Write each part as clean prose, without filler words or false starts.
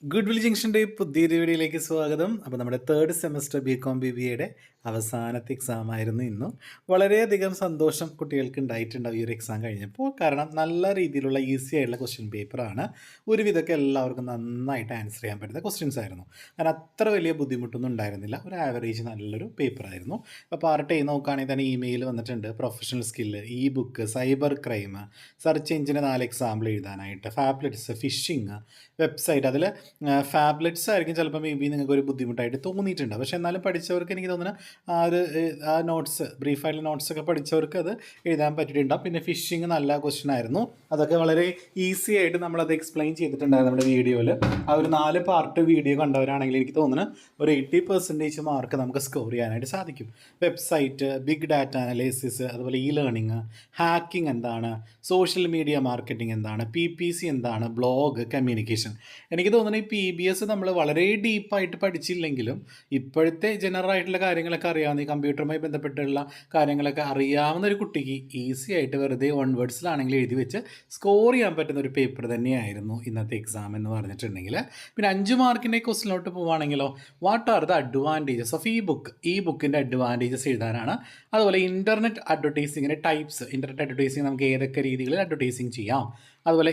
Good will ജംഗ്ഷൻ്റെ പുതിയൊരു വീഡിയോയിലേക്ക് സ്വാഗതം. അപ്പോൾ നമ്മുടെ തേർഡ് സെമസ്റ്റർ ബികോം BBAയുടെ അവസാനത്തെ എക്സാം ആയിരുന്നു ഇന്നും. വളരെയധികം സന്തോഷം കുട്ടികൾക്ക് ഉണ്ടായിട്ടുണ്ടാവും ഈ ഒരു എക്സാം കഴിഞ്ഞപ്പോൾ. കാരണം നല്ല രീതിയിലുള്ള ഈസി ആയിട്ടുള്ള ക്വസ്റ്റ്യൻ പേപ്പറാണ്. ഒരുവിധമൊക്കെ എല്ലാവർക്കും നന്നായിട്ട് ആൻസർ ചെയ്യാൻ പറ്റുന്ന ക്വസ്റ്റ്യൻസ് ആയിരുന്നു. കാരണം അത്ര വലിയ ബുദ്ധിമുട്ടൊന്നും ഉണ്ടായിരുന്നില്ല. ഒരു ആവറേജ് നല്ലൊരു പേപ്പറായിരുന്നു. അപ്പോൾ പാർട്ട് എ നോക്കുകയാണെങ്കിൽ തന്നെ ഇമെയിൽ വന്നിട്ടുണ്ട്, professional skill, e book, cyber crime, search എഞ്ചിന് 4 എക്സാമ്പിൾ എഴുതാനായിട്ട്, ഫാബ്ലെറ്റ്സ്, ഫിഷിങ്, വെബ്സൈറ്റ്. അതിൽ ഫാബ്ലെറ്റ്സ് ആയിരിക്കും ചിലപ്പോൾ മേ ബി നിങ്ങൾക്ക് ഒരു ബുദ്ധിമുട്ടായിട്ട് തോന്നിയിട്ടുണ്ട്. പക്ഷേ എന്നാലും പഠിച്ചവർക്ക് എനിക്ക് തോന്നുന്നത് ആ നോട്ട്സ്, ബ്രീഫായിട്ടുള്ള നോട്ട്സൊക്കെ പഠിച്ചവർക്ക് അത് എഴുതാൻ പറ്റിയിട്ടുണ്ടാകും. പിന്നെ ഫിഷിങ് നല്ല ക്വസ്റ്റ്യൻ ആയിരുന്നു. അതൊക്കെ വളരെ ഈസി ആയിട്ട് നമ്മളത് എക്സ്പ്ലെയിൻ ചെയ്തിട്ടുണ്ടായിരുന്നു നമ്മുടെ വീഡിയോയിൽ. ആ ഒരു 4 പാർട്ട് വീഡിയോ കണ്ടവരാണെങ്കിൽ എനിക്ക് തോന്നുന്നത് ഒരു 80% മാർക്ക് നമുക്ക് സ്കോർ ചെയ്യാനായിട്ട് സാധിക്കും. വെബ്സൈറ്റ്, ബിഗ് ഡാറ്റ അനലൈസിസ്, അതുപോലെ ഇ ലേണിംഗ്, ഹാക്കിംഗ് എന്താണ്, സോഷ്യൽ മീഡിയ മാർക്കറ്റിംഗ് എന്താണ്, PPC എന്താണ്, ബ്ലോഗ്, കമ്മ്യൂണിക്കേഷൻ. എനിക്ക് തോന്നുന്നത് ഈ PBS നമ്മൾ വളരെ ഡീപ്പായിട്ട് പഠിച്ചില്ലെങ്കിലും ഇപ്പോഴത്തെ ജനറൽ ആയിട്ടുള്ള കാര്യങ്ങളൊക്കെ അറിയാവുന്ന, ഈ കമ്പ്യൂട്ടറുമായി ബന്ധപ്പെട്ടുള്ള കാര്യങ്ങളൊക്കെ അറിയാവുന്ന ഒരു കുട്ടിക്ക് ഈസി ആയിട്ട് വെറുതെ വേർഡ്സിലാണെങ്കിൽ എഴുതി വെച്ച് സ്കോർ ചെയ്യാൻ പറ്റുന്ന ഒരു പേപ്പർ തന്നെയായിരുന്നു ഇന്നത്തെ എക്സാം എന്ന് പറഞ്ഞിട്ടുണ്ടെങ്കിൽ. പിന്നെ 5 മാർക്കിൻ്റെ ക്വസ്റ്റിനോട്ട് പോവുകയാണെങ്കിലോ, what are the advantages of e ബുക്കിൻ്റെ അഡ്വാൻറ്റേജസ് എഴുതാനാണ്. അതുപോലെ ഇൻ്റർനെറ്റ് അഡ്വർടൈസിങ്ങിൻ്റെ ടൈപ്സ്, ഇൻ്റർനെറ്റ് അഡ്വർടൈസിങ് നമുക്ക് ഏതൊക്കെ രീതികളിൽ അഡ്വർടൈസിങ് ചെയ്യാം. അതുപോലെ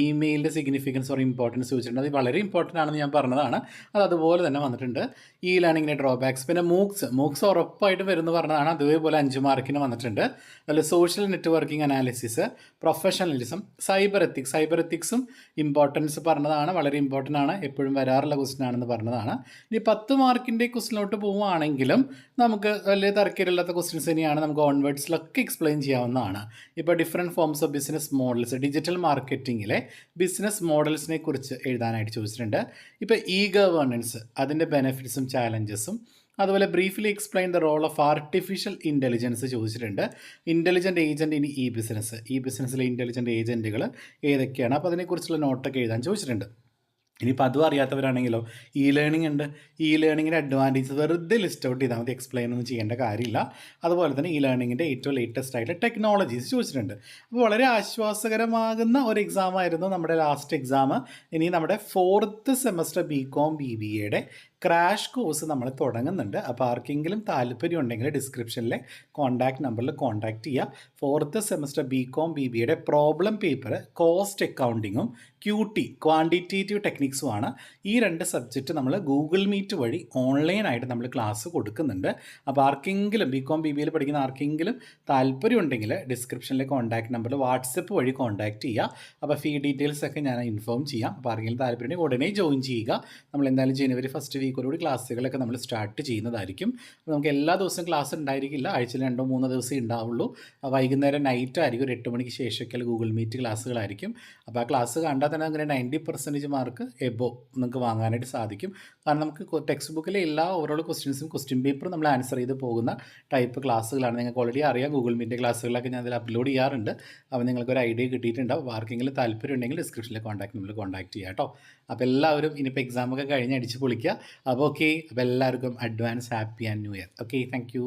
ഇമെയിലിൻ്റെ സിഗ്നിഫിക്കൻസ് ഓർ ഇമ്പോർട്ടൻസ് ചോദിച്ചിട്ടുണ്ട്. അത് വളരെ ഇമ്പോർട്ടൻ്റ് ആണെന്ന് ഞാൻ പറഞ്ഞതാണ്. അത് അതുപോലെ തന്നെ വന്നിട്ടുണ്ട്. ഇ ലേണിങ്ങിൻ്റെ ഡ്രോബാക്സ്, പിന്നെ മൂക്സ് ഉറപ്പായിട്ടും വരുമെന്ന് പറഞ്ഞതാണ്. അതേപോലെ 5 മാർക്കിന് വന്നിട്ടുണ്ട്. അതുപോലെ social networking analysis, professionalism, cyber എത്തിക്സും ഇമ്പോർട്ടൻസ് പറഞ്ഞതാണ്. വളരെ ഇമ്പോർട്ടൻ്റ് ആണ്, എപ്പോഴും വരാറുള്ള ക്വസ്റ്റ്യൻ ആണെന്ന് പറഞ്ഞതാണ്. ഇനി 10 മാർക്കിൻ്റെ ക്വസ്റ്റിനോട്ട് പോവുകയാണെങ്കിലും നമുക്ക് വലിയ തർക്കമില്ലാത്ത ക്വസ്റ്റ്യൻസ് തന്നെയാണ്. നമുക്ക് ഓൺവേർഡ്സിലൊക്കെ എക്സ്പ്ലെയിൻ ചെയ്യാവുന്നതാണ്. ഇപ്പോൾ different forms of business models, digital മാർക്കറ്റിങ്ങിലെ ബിസിനസ് മോഡൽസിനെ കുറിച്ച് എഴുതാനായിട്ട് ചോദിച്ചിട്ടുണ്ട്. ഇപ്പോൾ ഗവേണൻസ്, അതിൻ്റെ ബെനിഫിറ്റ്സും ചാലഞ്ചസും, അതുപോലെ briefly explain the role of artificial intelligence ചോദിച്ചിട്ടുണ്ട്. ഇൻ്റലിജൻറ്റ് ഏജൻറ്റ് ഇൻ ബിസിനസ്സിലെ ഇൻ്റലിജൻറ്റ് ഏജൻറ്റുകൾ ഏതൊക്കെയാണ്, അപ്പോൾ അതിനെക്കുറിച്ചുള്ള നോട്ടൊക്കെ എഴുതാൻ ചോദിച്ചിട്ടുണ്ട്. ഇനിയിപ്പോൾ അതും അറിയാത്തവരാണെങ്കിലോ, ലേണിങ്ങിൻ്റെ അഡ്വാൻറ്റേജസ് വെറുതെ ലിസ്റ്റ് ഔട്ട് ചെയ്താൽ മതി, എക്സ്പ്ലെയിൻ ഒന്നും ചെയ്യേണ്ട കാര്യമില്ല. അതുപോലെ തന്നെ ലേണിങ്ങിൻ്റെ ഏറ്റവും ലേറ്റസ്റ്റ് ആയിട്ടുള്ള ടെക്നോളജീസ് ചോദിച്ചിട്ടുണ്ട്. അപ്പോൾ വളരെ ആശ്വാസകരമാകുന്ന ഒരു എക്സാം ആയിരുന്നു നമ്മുടെ ലാസ്റ്റ് എക്സാം. ഇനി നമ്മുടെ 4th സെമസ്റ്റർ ബികോം BBAയുടെ ക്രാഷ് കോഴ്സ് നമ്മൾ തുടങ്ങുന്നുണ്ട്. അപ്പോൾ ആർക്കെങ്കിലും താല്പര്യം ഉണ്ടെങ്കിൽ ഡിസ്ക്രിപ്ഷനിലെ കോൺടാക്റ്റ് നമ്പറിൽ കോൺടാക്റ്റ് ചെയ്യുക. 4th സെമസ്റ്റർ ബികോം BBAയുടെ പ്രോബ്ലം പേപ്പർ കോസ്റ്റ് അക്കൗണ്ടിങ്ങും ക്വാണ്ടിറ്റേറ്റീവ് ടെക്നിക്സുമാണ്. ഈ 2 സബ്ജക്റ്റ് നമ്മൾ ഗൂഗിൾ മീറ്റ് വഴി ഓൺലൈനായിട്ട് നമ്മൾ ക്ലാസ് കൊടുക്കുന്നുണ്ട്. അപ്പോൾ ആർക്കെങ്കിലും ബികോം BBAയിൽ പഠിക്കുന്ന ആർക്കെങ്കിലും താല്പര്യം ഉണ്ടെങ്കിൽ ഡിസ്ക്രിപ്ഷനിലെ കോൺടാക്റ്റ് നമ്പറിൽ വാട്സപ്പ് വഴി കോൺടാക്റ്റ് ചെയ്യുക. അപ്പോൾ ഫീ ഡീറ്റെയിൽസ് ഒക്കെ ഞാൻ ഇൻഫോം ചെയ്യാം. അപ്പോൾ ആർക്കെങ്കിലും താല്പര്യം ഉണ്ടെങ്കിൽ ഉടനെ ജോയിൻ ചെയ്യുക. നമ്മൾ എന്തായാലും ജനുവരി 1st വീക്കോടുകൂടി ക്ലാസ്സുകളൊക്കെ നമ്മൾ സ്റ്റാർട്ട് ചെയ്യുന്നതായിരിക്കും. നമുക്ക് എല്ലാ ദിവസവും ക്ലാസ് ഉണ്ടായിരിക്കില്ല, ആഴ്ചയിൽ 2-3 ദിവസമേ ഉണ്ടാവുള്ളൂ. വൈകുന്നേരം നൈറ്റ് ആയിരിക്കും, ഒരു 8 മണിക്ക് ശേഷമൊക്കെ ഗൂഗിൾ മീറ്റ് ക്ലാസ്സുകളായിരിക്കും. അപ്പോൾ ആ ക്ലാസ് കണ്ടാൽ തന്നെ അങ്ങനെ 90% മാർക്ക് എബോ നമുക്ക് വാങ്ങാനായിട്ട് സാധിക്കും. കാരണം നമുക്ക് ടെക്സ്റ്റ് ബുക്കിലെ എല്ലാ ഓവറോൾ ക്വസ്റ്റ്യൻ പേപ്പറും നമ്മൾ ആൻസർ ചെയ്ത് പോകുന്ന ടൈപ്പ് ക്ലാസ്സുകളാണ്. നിങ്ങൾക്ക് ഓൾറെഡി അറിയാം, ഗൂഗിൾ മീറ്റ് ക്ലാസ്സുകളൊക്കെ ഞാൻ അതിൽ അപ്ലോഡ് ചെയ്യാറുണ്ട്. അപ്പോൾ നിങ്ങൾക്കൊരു ഐഡിയ കിട്ടിയിട്ടുണ്ടാവും. ആർക്കെങ്കിലും താല്പര്യം ഉണ്ടെങ്കിൽ ഡിസ്ക്രിപ്ഷനിലെ കോൺടാക്ട് നമ്മൾ കോൺടാക്ട് ചെയ്യാം കേട്ടോ. അപ്പോൾ എല്ലാവരും ഇനിയിപ്പോൾ എക്സാമൊക്കെ കഴിഞ്ഞ് അടിച്ച് പൊളിക്കുക. അപ്പോൾ ഓക്കെ, അപ്പോൾ എല്ലാവർക്കും advance happy and new year. Okay, thank you.